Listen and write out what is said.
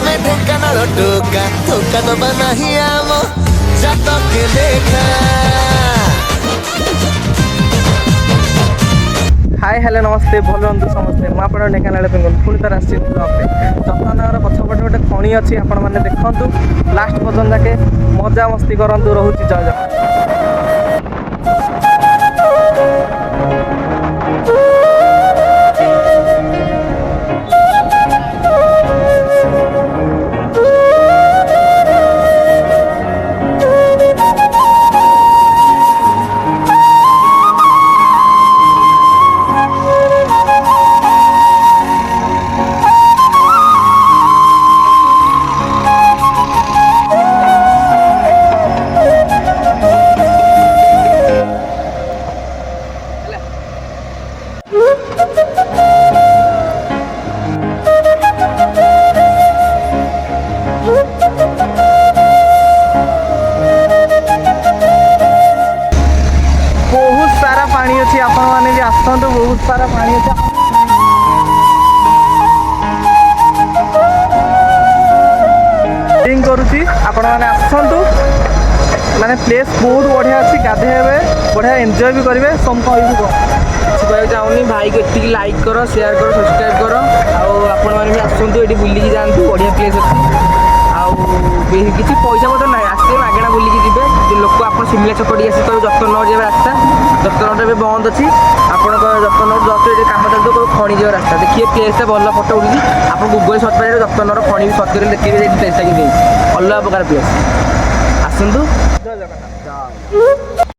ଆମେ ଢେଙ୍କାନାଳ ଟୋକା ଧୋକା ଦବା ନାହିଁ ଆମ ଜାତକେ ଲେଖା। हाय हेलो नमस्ते भल बंधु समस्ते मुझे ढेकाना पिंगल पुणी थर आसी ब्लग्रे जत्नगर पछपटे गोटे खणी अच्छी आपण मैंने देखूँ लास्ट पर्यटन जाके मजा मस्ती करूँ रोचे जय बहुत सारा पानी अच्छी आपण मैंने भी आसतु बहुत सारा पानी अच्छे करुच्ची आपण मैंने आसतु माने प्लेस बहुत बढ़िया अच्छी गाधेबे बढ़िया एंजॉय भी करेंगे सब कह कहना चाहूनी भाई को ये लाइक कर शेयर कर सब्सक्राइब कर आपण मैंने भी आसतु ये बुलिकी जातु बढ़िया प्लेस अच्छी किसी पैसा पतर ना आसते मागेणा बुलिकी जी लोक आप सिमला छकटी आसी कह जत्नगर जाए रास्ता जत्नगर भी बंद अच्छी आपण जत्नगर जस्ट ये कम चलते कह खणी जाए रास्ता देखिए प्लेसटा भल फटो उठी आप गूगल सर्च करेंगे जत्नगर खणी भी सर्च कर देखिए प्लेसटा कि अलग प्रकार प्लेस आसतु जय जगन्नाथ।